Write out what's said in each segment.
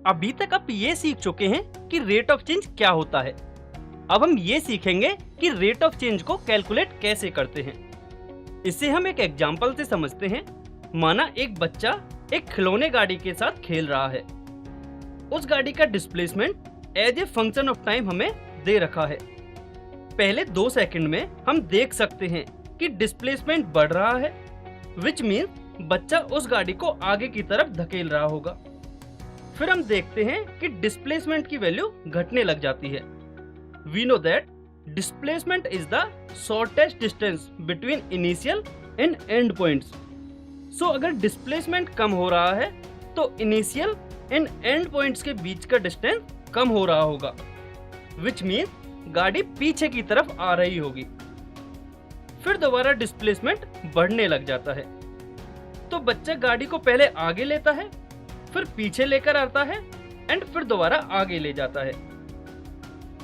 अभी तक आप ये सीख चुके हैं कि रेट ऑफ चेंज क्या होता है। अब हम ये सीखेंगे कि रेट ऑफ चेंज को कैलकुलेट कैसे करते हैं। इसे हम एक एग्जांपल से समझते हैं। माना एक बच्चा एक खिलौने गाड़ी के साथ खेल रहा है। उस गाड़ी का displacement as a function of time हमें दे रखा है। पहले 2 सेकंड में हम देख सकते हैं कि डिस्प्लेसमेंट बढ़ रहा है, विच मीन्स बच्चा उस गाड़ी को आगे की तरफ धकेल रहा होगा। फिर हम देखते हैं कि डिस्प्लेसमेंट की वैल्यू घटने लग जाती है। We know that displacement is the shortest distance between initial and end points. So अगर डिस्प्लेसमेंट कम हो रहा है तो इनिशियल एंड एंड पॉइंट्स के बीच का डिस्टेंस कम हो रहा होगा, विच मीन्स गाड़ी पीछे की तरफ आ रही होगी। फिर दोबारा डिस्प्लेसमेंट बढ़ने लग जाता है। तो बच्चा गाड़ी को पहले आगे लेता है, फिर पीछे लेकर आता है एंड फिर दोबारा आगे ले जाता है।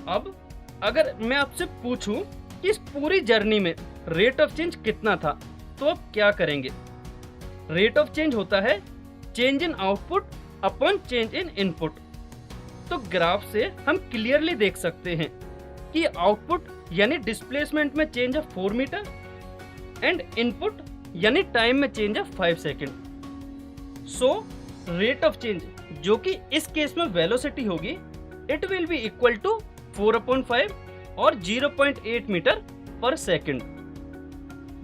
अब अगर मैं आपसे पूछूं कि इस पूरी जर्नी में रेट ऑफ चेंज कितना था, तो आप क्या करेंगे? रेट ऑफ चेंज होता है change in output upon change in input. तो ग्राफ से हम क्लियरली देख सकते हैं कि आउटपुट यानी डिस्प्लेसमेंट में चेंज है 4 मीटर एंड इनपुट यानी टाइम में चेंज है 5 second. So rate of change जो कि इस केस में वेलोसिटी होगी, it will be equal to 4/5 और 0.8 मीटर पर सेकेंड।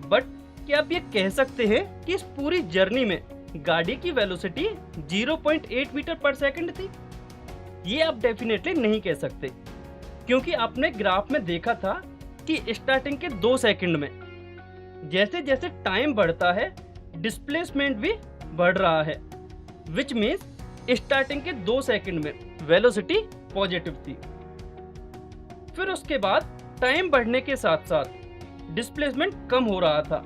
बट क्या आप ये कह सकते हैं कि इस पूरी जर्नी में गाड़ी की वेलोसिटी 0.8 मीटर पर सेकेंड थी? ये आप डेफिनेटली नहीं कह सकते, क्योंकि आपने ग्राफ में देखा था कि स्टार्टिंग के 2 सेकंड में जैसे जैसे टाइम बढ़ता है डिस्प्लेसमेंट भी बढ़ रहा है, विच मीन्स स्टार्टिंग के 2 सेकंड में वेलोसिटी पॉजिटिव थी। फिर उसके बाद टाइम बढ़ने के साथ साथ डिस्प्लेसमेंट कम हो रहा था,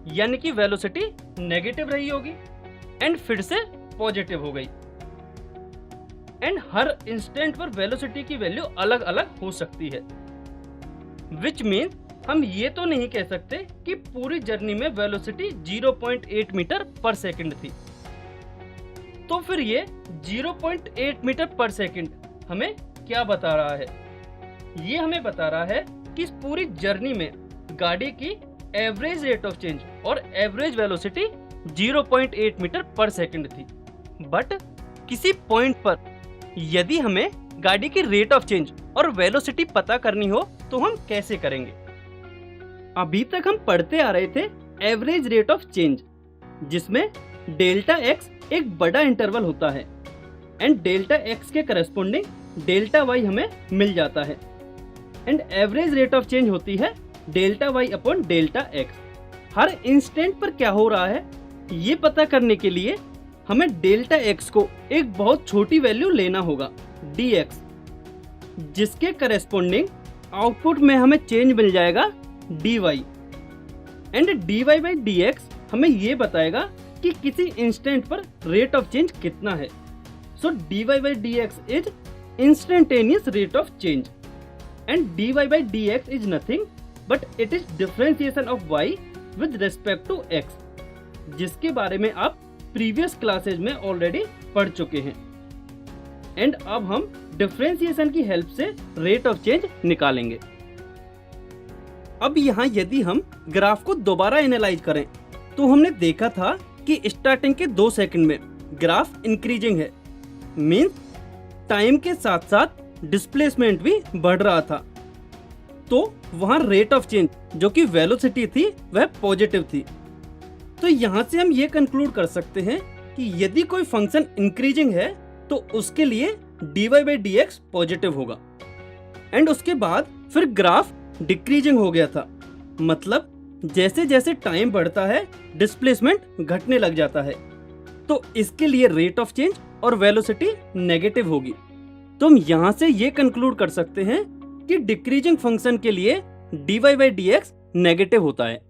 यानी कि वेलोसिटी नेगेटिव रही होगी एंड फिर से पॉजिटिव हो गई। एंड हर इंस्टेंट पर वेलोसिटी की वैल्यू अलग अलग हो सकती है, विच मीन्स हम ये तो नहीं कह सकते कि पूरी जर्नी में वेलोसिटी 0.8 मीटर पर सेकंड थी। तो फिर ये 0.8 मीटर पर सेकंड हमें क्या बता रहा है? ये हमें बता रहा है कि इस पूरी जर्नी में गाड़ी की एवरेज रेट ऑफ चेंज और एवरेज वेलोसिटी 0.8 मीटर पर सेकंड थी। बट किसी पॉइंट पर यदि हमें गाड़ी की रेट ऑफ चेंज और वेलोसिटी पता करनी हो तो हम कैसे करेंगे? अभी तक हम पढ़ते आ रहे थे एवरेज रेट ऑफ चेंज, जिसमें डेल्टा एक्स एक बड़ा इंटरवल होता है एंड डेल्टा एक्स के करस्पॉन्डिंग डेल्टा वाई हमें मिल जाता है and average rate of change होती है delta Y upon delta X. हर इंस्टेंट पर क्या हो रहा है ये पता करने के लिए हमें डेल्टा एक्स को एक बहुत छोटी वैल्यू लेना होगा dx, जिसके करस्पॉन्डिंग आउटपुट में हमें चेंज मिल जाएगा dy and dy by dx हमें ये बताएगा कि किसी इंस्टेंट पर रेट ऑफ चेंज कितना है। So dy by dx is instantaneous rate of change and dy by dx is nothing but it is differentiation of y with respect to x, जिसके बारे में आप प्रीवियस क्लासेज में already पढ़ चुके हैं। एंड अब हम डिफरेंशिएशन की हेल्प से रेट ऑफ चेंज निकालेंगे। अब यहाँ यदि हम ग्राफ को दोबारा एनालाइज करें तो हमने देखा था कि स्टार्टिंग के 2 सेकंड में ग्राफ इंक्रीजिंग है, मीन्स टाइम के साथ साथ डिस्प्लेसमेंट भी बढ़ रहा था। तो वहाँ रेट ऑफ चेंज जो कि वेलोसिटी थी वह पॉजिटिव थी। तो यहाँ से हम ये कंक्लूड कर सकते हैं कि यदि कोई फंक्शन इंक्रीजिंग है तो उसके लिए dy बाई dx पॉजिटिव होगा एंड उसके बाद फिर ग्राफ डिक्रीजिंग हो गया था, मतलब जैसे जैसे टाइम बढ़ता है डिस्प्लेसमेंट घटने लग जाता है। तो इसके लिए रेट ऑफ चेंज और वेलोसिटी नेगेटिव होगी। तो हम यहाँ से ये कंक्लूड कर सकते हैं कि डिक्रीजिंग फंक्शन के लिए dy बाई dx नेगेटिव होता है।